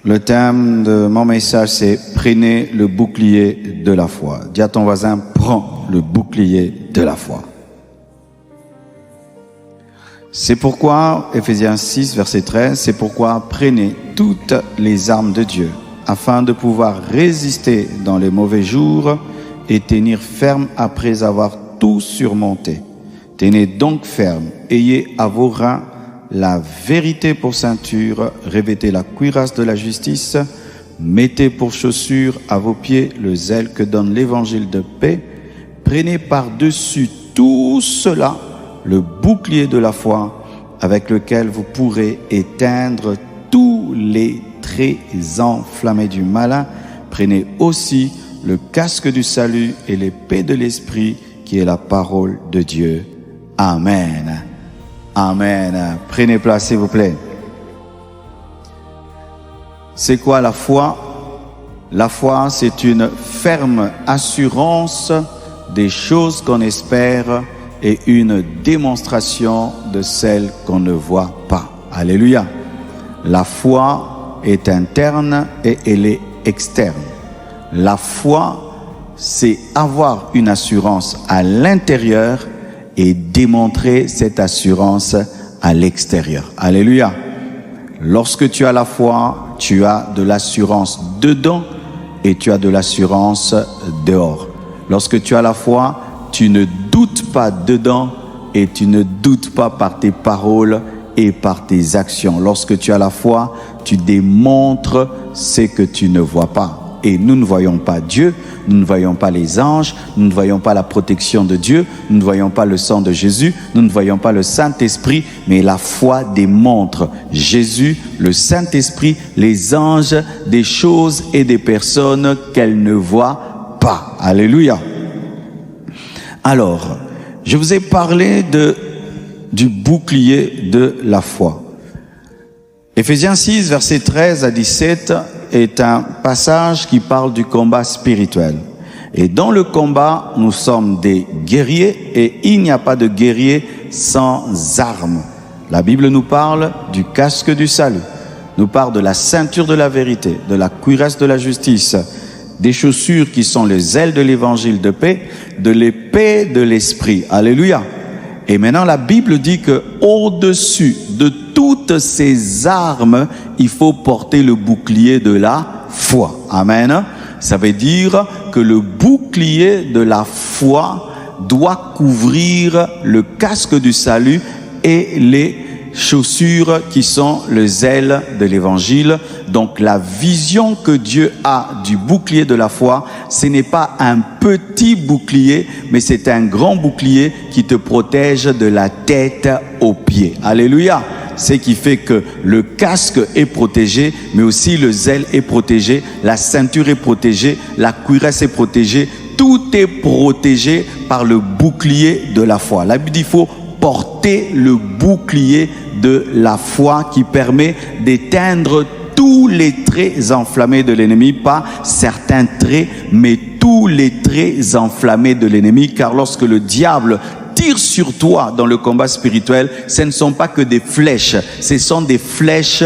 Le thème de mon message, c'est « Prenez le bouclier de la foi ». Dis à ton voisin, prends le bouclier de la foi. C'est pourquoi, Ephésiens 6, verset 13, c'est pourquoi prenez toutes les armes de Dieu, afin de pouvoir résister dans les mauvais jours et tenir ferme après avoir tout surmonté. Tenez donc ferme, ayez à vos reins la vérité pour ceinture, revêtez la cuirasse de la justice, mettez pour chaussure à vos pieds le zèle que donne l'évangile de paix, prenez par-dessus tout cela le bouclier de la foi avec lequel vous pourrez éteindre tous les traits enflammés du malin. Prenez aussi le casque du salut et l'épée de l'esprit qui est la parole de Dieu. Amen. Amen. Prenez place, s'il vous plaît. C'est quoi la foi? La foi, c'est une ferme assurance des choses qu'on espère et une démonstration de celles qu'on ne voit pas. Alléluia. La foi est interne et elle est externe. La foi, c'est avoir une assurance à l'intérieur et démontrer cette assurance à l'extérieur. Alléluia. Lorsque tu as la foi, tu as de l'assurance dedans et tu as de l'assurance dehors. Lorsque tu as la foi, tu ne doutes pas dedans et tu ne doutes pas par tes paroles et par tes actions. Lorsque tu as la foi, tu démontres ce que tu ne vois pas. Et nous ne voyons pas Dieu, nous ne voyons pas les anges, nous ne voyons pas la protection de Dieu, nous ne voyons pas le sang de Jésus, nous ne voyons pas le Saint-Esprit, mais la foi démontre Jésus, le Saint-Esprit, les anges, des choses et des personnes qu'elle ne voit pas. Alléluia. Alors, je vous ai parlé du bouclier de la foi. Ephésiens 6, versets 13 à 17 est un passage qui parle du combat spirituel. Et dans le combat, nous sommes des guerriers et il n'y a pas de guerrier sans armes. La Bible nous parle du casque du salut, nous parle de la ceinture de la vérité, de la cuirasse de la justice, des chaussures qui sont les ailes de l'évangile de paix, de l'épée de l'esprit. Alléluia. Et maintenant, la Bible dit que au-dessus de toutes ces armes, il faut porter le bouclier de la foi. Amen. Ça veut dire que le bouclier de la foi doit couvrir le casque du salut et les chaussures qui sont les ailes de l'évangile. Donc la vision que Dieu a du bouclier de la foi, ce n'est pas un petit bouclier, mais c'est un grand bouclier qui te protège de la tête aux pieds. Alléluia. Ce qui fait que le casque est protégé, mais aussi le zèle est protégé, la ceinture est protégée, la cuirasse est protégée, tout est protégé par le bouclier de la foi. La Bible dit qu'il faut porter le bouclier de la foi qui permet d'éteindre tous les traits enflammés de l'ennemi, pas certains traits, mais tous les traits enflammés de l'ennemi, car lorsque le diable tire sur toi dans le combat spirituel, ce ne sont pas que des flèches, ce sont des flèches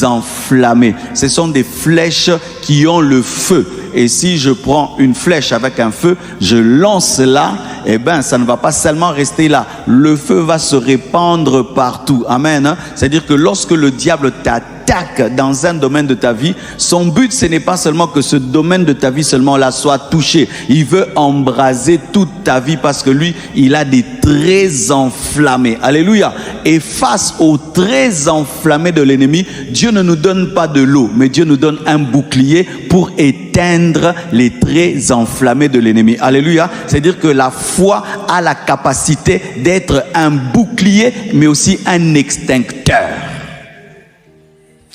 enflammées, ce sont des flèches qui ont le feu. Et si je prends une flèche avec un feu, je lance là, eh ben, ça ne va pas seulement rester là. Le feu va se répandre partout. Amen. C'est-à-dire que lorsque le diable t'attaque dans un domaine de ta vie, son but, ce n'est pas seulement que ce domaine de ta vie seulement là soit touché. Il veut embraser toute ta vie parce que lui, il a des traits enflammés. Alléluia. Et face aux traits enflammés de l'ennemi, Dieu ne nous donne pas de l'eau, mais Dieu nous donne un bouclier pour éteindre les traits enflammés de l'ennemi. Alléluia. C'est-à-dire que la foi a la capacité d'être un bouclier, mais aussi un extincteur.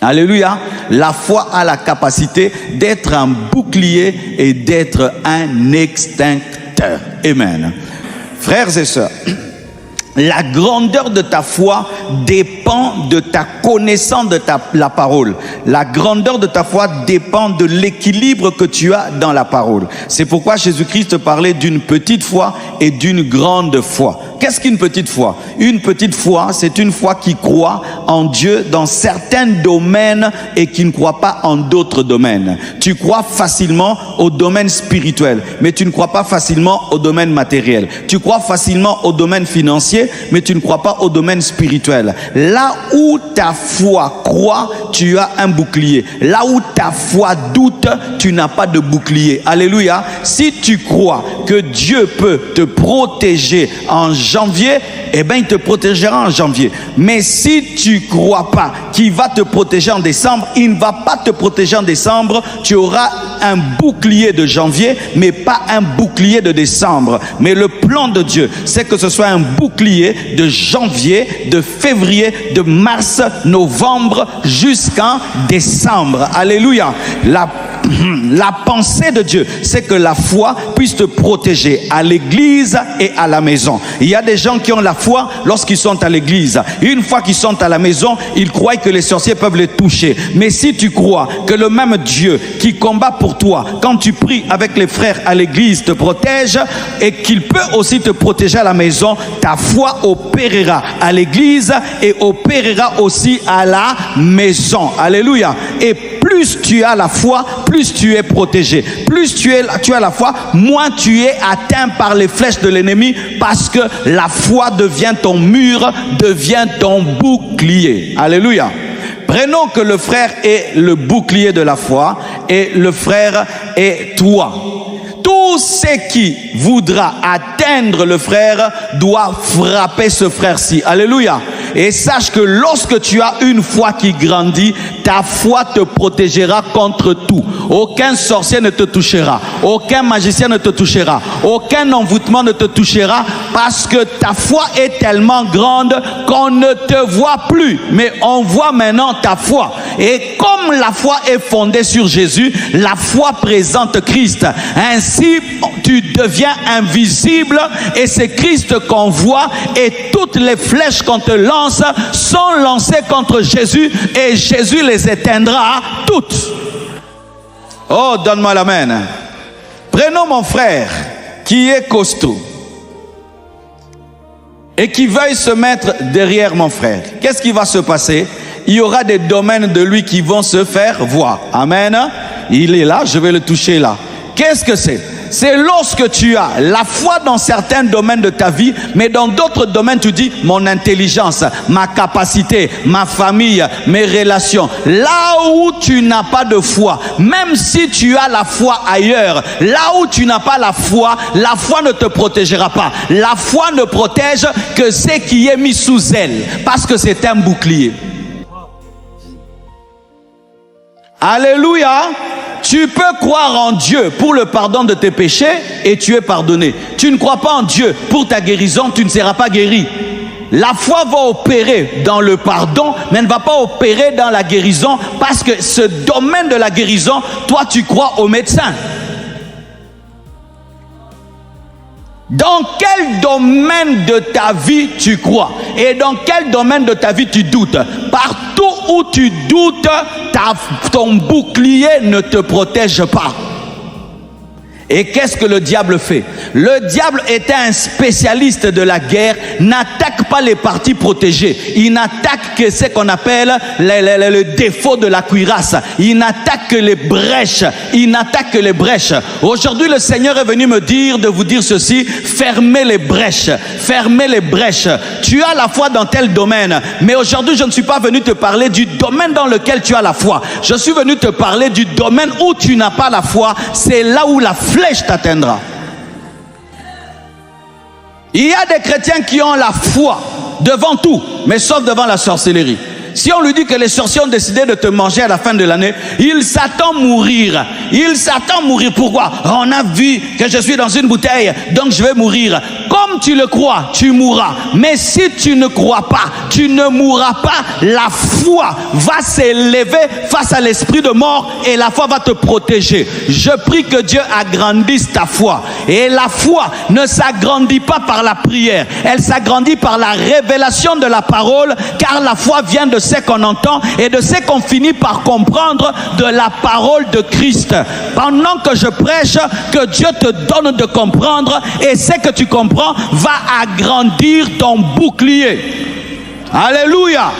Alléluia. La foi a la capacité d'être un bouclier et d'être un extincteur. Amen. Frères et sœurs, la grandeur de ta foi dépend de ta connaissance de la parole. La grandeur de ta foi dépend de l'équilibre que tu as dans la parole. C'est pourquoi Jésus-Christ parlait d'une petite foi et d'une grande foi. Qu'est-ce qu'une petite foi? Une petite foi, c'est une foi qui croit en Dieu dans certains domaines et qui ne croit pas en d'autres domaines. Tu crois facilement au domaine spirituel, mais tu ne crois pas facilement au domaine matériel. Tu crois facilement au domaine financier, mais tu ne crois pas au domaine spirituel. Là où ta foi croit, tu as un bouclier. Là où ta foi doute, tu n'as pas de bouclier. Alléluia. Si tu crois que Dieu peut te protéger en janvier, eh bien il te protégera en janvier. Mais si tu crois pas qu'il va te protéger en décembre, il ne va pas te protéger en décembre. Tu auras un bouclier de janvier, mais pas un bouclier de décembre. Mais le plan de Dieu, c'est que ce soit un bouclier de janvier, de février, de mars, novembre, jusqu'en décembre. Alléluia. La pensée de Dieu, c'est que la foi puisse te protéger à l'église et à la maison. Il y a des gens qui ont la foi lorsqu'ils sont à l'église. Une fois qu'ils sont à la maison, ils croient que les sorciers peuvent les toucher. Mais si tu crois que le même Dieu qui combat pour toi, quand tu pries avec les frères à l'église, te protège et qu'il peut aussi te protéger à la maison, ta foi opérera à l'église et opérera aussi à la maison. Alléluia. Et plus tu as la foi, plus tu es protégé. Plus tu as la foi, moins tu es atteint par les flèches de l'ennemi, parce que la foi devient ton mur, devient ton bouclier. Alléluia. Prenons que le frère est le bouclier de la foi et le frère est toi. Tout ce qui voudra atteindre le frère doit frapper ce frère-ci. Alléluia. Et sache que lorsque tu as une foi qui grandit, ta foi te protégera contre tout. Aucun sorcier ne te touchera. Aucun magicien ne te touchera. Aucun envoûtement ne te touchera, parce que ta foi est tellement grande qu'on ne te voit plus. Mais on voit maintenant ta foi. Et comme la foi est fondée sur Jésus, la foi présente Christ. Ainsi, tu deviens invisible et c'est Christ qu'on voit, et toutes les flèches qu'on te lance sont lancées contre Jésus et Jésus les éteindra toutes. Oh, donne-moi l'amen. Prenons mon frère qui est costaud et qui veuille se mettre derrière mon frère. Qu'est-ce qui va se passer? Il y aura des domaines de lui qui vont se faire voir. Amen. Il est là, je vais le toucher là. Qu'est-ce que c'est? C'est lorsque tu as la foi dans certains domaines de ta vie, mais dans d'autres domaines tu dis mon intelligence, ma capacité, ma famille, mes relations. Là où tu n'as pas de foi, même si tu as la foi ailleurs, là où tu n'as pas la foi ne te protégera pas. La foi ne protège que ce qui est mis sous elle, parce que c'est un bouclier. Alléluia. Tu peux croire en Dieu pour le pardon de tes péchés et tu es pardonné. Tu ne crois pas en Dieu pour ta guérison, tu ne seras pas guéri. La foi va opérer dans le pardon, mais elle ne va pas opérer dans la guérison, parce que ce domaine de la guérison, toi tu crois au médecin. Dans quel domaine de ta vie tu crois? Et dans quel domaine de ta vie tu doutes? Partout où tu doutes, ton bouclier ne te protège pas. Et qu'est-ce que le diable fait? Le diable était un spécialiste de la guerre, n'attaque pas les parties protégées. Il n'attaque que ce qu'on appelle le défaut de la cuirasse. Il n'attaque que les brèches. Il n'attaque que les brèches. Aujourd'hui, le Seigneur est venu me dire de vous dire ceci: fermez les brèches. Fermez les brèches. Tu as la foi dans tel domaine. Mais aujourd'hui, je ne suis pas venu te parler du domaine dans lequel tu as la foi. Je suis venu te parler du domaine où tu n'as pas la foi. C'est là où la flèche t'atteindra. Il y a des chrétiens qui ont la foi devant tout, mais sauf devant la sorcellerie. Si on lui dit que les sorciers ont décidé de te manger à la fin de l'année, il s'attend à mourir. Il s'attend à mourir. Pourquoi? On a vu que je suis dans une bouteille, donc je vais mourir. Comme tu le crois, tu mourras. Mais si tu ne crois pas, tu ne mourras pas. La foi va s'élever face à l'esprit de mort et la foi va te protéger. Je prie que Dieu agrandisse ta foi. Et la foi ne s'agrandit pas par la prière, elle s'agrandit par la révélation de la parole, car la foi vient de ce qu'on entend et de ce qu'on finit par comprendre de la parole de Christ. Pendant que je prêche, que Dieu te donne de comprendre, et ce que tu comprends va agrandir ton bouclier. Alléluia.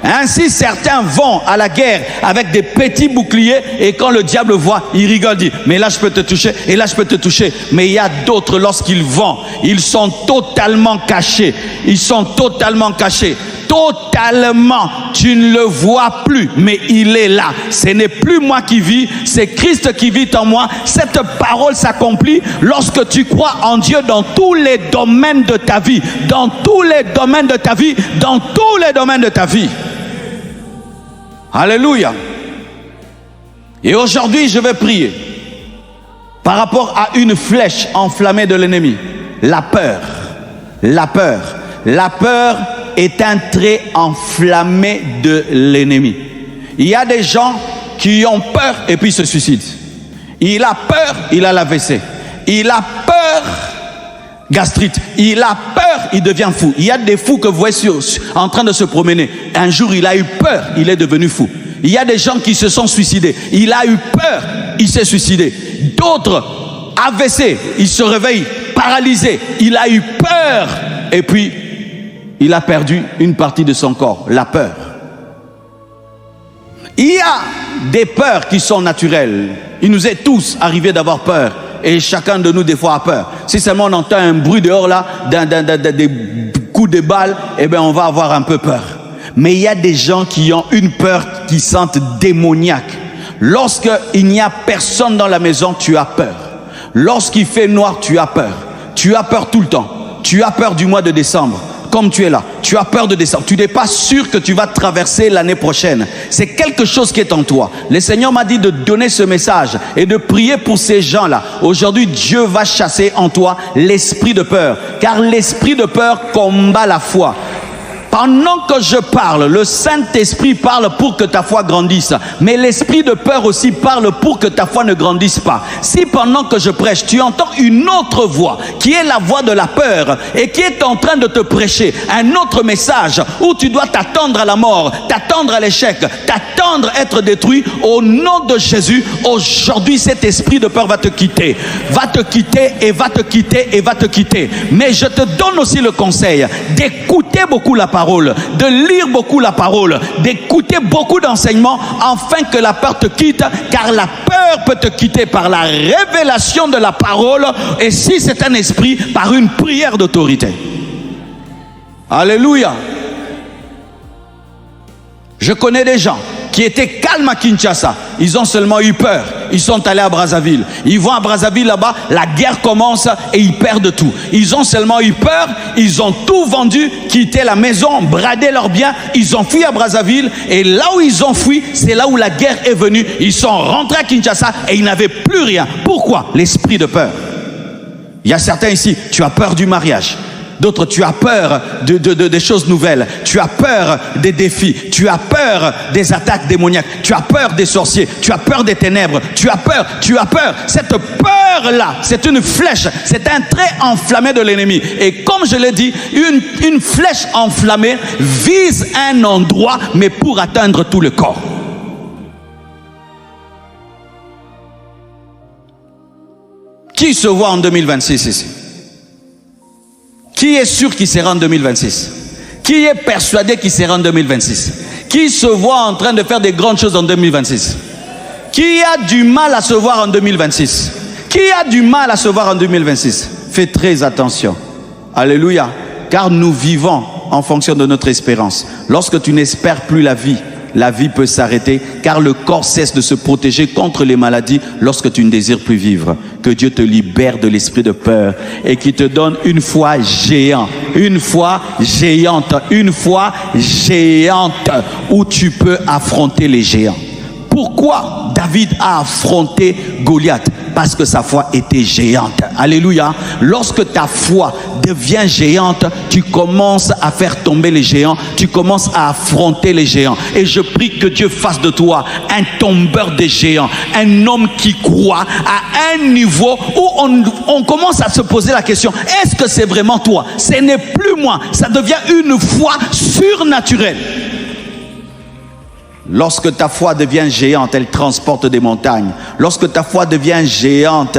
Ainsi certains vont à la guerre avec des petits boucliers, et quand le diable voit, il rigole, dit mais là je peux te toucher, et là je peux te toucher. Mais il y a d'autres, lorsqu'ils vont, ils sont totalement cachés. Ils sont totalement cachés. Totalement, tu ne le vois plus, mais il est là. Ce n'est plus moi qui vis, c'est Christ qui vit en moi. Cette parole s'accomplit lorsque tu crois en Dieu dans tous les domaines de ta vie. Dans tous les domaines de ta vie. Dans tous les domaines de ta vie. Alléluia. Et aujourd'hui, je vais prier par rapport à une flèche enflammée de l'ennemi. La peur. La peur. La peur est un trait enflammé de l'ennemi. Il y a des gens qui ont peur et puis se suicident. Il a peur, il a l'AVC. Il a peur, gastrite. Il a peur, il devient fou. Il y a des fous que vous voyez en train de se promener. Un jour, il a eu peur, il est devenu fou. Il y a des gens qui se sont suicidés. Il a eu peur, il s'est suicidé. D'autres, AVC, il se réveille paralysé. Il a eu peur et puis il a perdu une partie de son corps, la peur. Il y a des peurs qui sont naturelles. Il nous est tous arrivé d'avoir peur. Et chacun de nous, des fois, a peur. Si seulement on entend un bruit dehors, là, des coups de balles, eh bien, on va avoir un peu peur. Mais il y a des gens qui ont une peur qui sentent démoniaque. Lorsqu'il n'y a personne dans la maison, tu as peur. Lorsqu'il fait noir, tu as peur. Tu as peur tout le temps. Tu as peur du mois de décembre. Comme tu es là, tu as peur de descendre. Tu n'es pas sûr que tu vas traverser l'année prochaine. C'est quelque chose qui est en toi. Le Seigneur m'a dit de donner ce message et de prier pour ces gens-là. Aujourd'hui, Dieu va chasser en toi l'esprit de peur. Car l'esprit de peur combat la foi. Pendant que je parle, le Saint-Esprit parle pour que ta foi grandisse. Mais l'esprit de peur aussi parle pour que ta foi ne grandisse pas. Si pendant que je prêche, tu entends une autre voix, qui est la voix de la peur, et qui est en train de te prêcher un autre message, où tu dois t'attendre à la mort, t'attendre à l'échec, t'attendre à être détruit, au nom de Jésus, aujourd'hui cet esprit de peur va te quitter. Va te quitter et va te quitter et va te quitter. Mais je te donne aussi le conseil d'écouter beaucoup la parole, de lire beaucoup la parole, d'écouter beaucoup d'enseignements, afin que la peur te quitte, car la peur peut te quitter par la révélation de la parole, et si c'est un esprit, par une prière d'autorité. Alléluia. Je connais des gens qui étaient calmes à Kinshasa, ils ont seulement eu peur. Ils sont allés à Brazzaville. Ils vont à Brazzaville là-bas, la guerre commence et ils perdent tout. Ils ont seulement eu peur, ils ont tout vendu, quitté la maison, bradé leurs biens, ils ont fui à Brazzaville, et là où ils ont fui, c'est là où la guerre est venue. Ils sont rentrés à Kinshasa et ils n'avaient plus rien. Pourquoi? L'esprit de peur. Il y a certains ici, tu as peur du mariage. D'autres, tu as peur des choses nouvelles. Tu as peur des défis. Tu as peur des attaques démoniaques. Tu as peur des sorciers. Tu as peur des ténèbres. Tu as peur. Tu as peur. Cette peur-là, c'est une flèche. C'est un trait enflammé de l'ennemi. Et comme je l'ai dit, une flèche enflammée vise un endroit, mais pour atteindre tout le corps. Qui se voit en 2026 ici? Qui est sûr qu'il sera en 2026? Qui est persuadé qu'il sera en 2026? Qui se voit en train de faire des grandes choses en 2026? Qui a du mal à se voir en 2026? Qui a du mal à se voir en 2026? Fais très attention. Alléluia. Car nous vivons en fonction de notre espérance. Lorsque tu n'espères plus la vie peut s'arrêter, car le corps cesse de se protéger contre les maladies lorsque tu ne désires plus vivre. Que Dieu te libère de l'esprit de peur et qu'il te donne une foi géante, une foi géante, une foi géante où tu peux affronter les géants. Pourquoi David a affronté Goliath? parce que sa foi était géante. Alléluia. Lorsque ta foi devient géante, tu commences à faire tomber les géants, tu commences à affronter les géants. Et je prie que Dieu fasse de toi un tombeur des géants, un homme qui croit à un niveau où on commence à se poser la question, est-ce que c'est vraiment toi? Ce n'est plus moi, ça devient une foi surnaturelle. Lorsque ta foi devient géante, elle transporte des montagnes. Lorsque ta foi devient géante,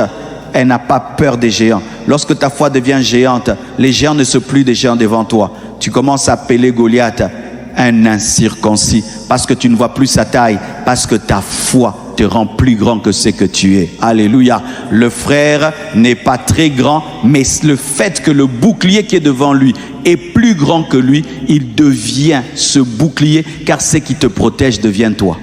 elle n'a pas peur des géants. Lorsque ta foi devient géante, les géants ne sont plus des géants devant toi. Tu commences à appeler Goliath un incirconcis parce que tu ne vois plus sa taille, parce que ta foi te rend plus grand que ce que tu es. Alléluia. Le frère n'est pas très grand, mais le fait que le bouclier qui est devant lui est plus grand que lui, il devient ce bouclier, car ce qui te protège devient toi.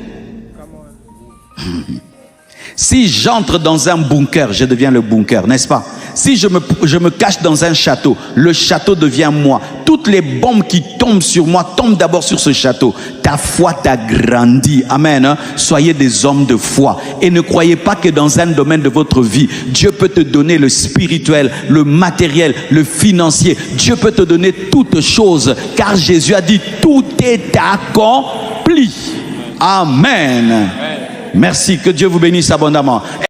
Si j'entre dans un bunker, je deviens le bunker, n'est-ce pas? Si je me cache dans un château, le château devient moi. Toutes les bombes qui tombent sur moi tombent d'abord sur ce château. Ta foi t'a grandi. Amen. Soyez des hommes de foi. Et ne croyez pas que dans un domaine de votre vie, Dieu peut te donner le spirituel, le matériel, le financier. Dieu peut te donner toutes choses, car Jésus a dit, tout est accompli. Amen. Merci, que Dieu vous bénisse abondamment.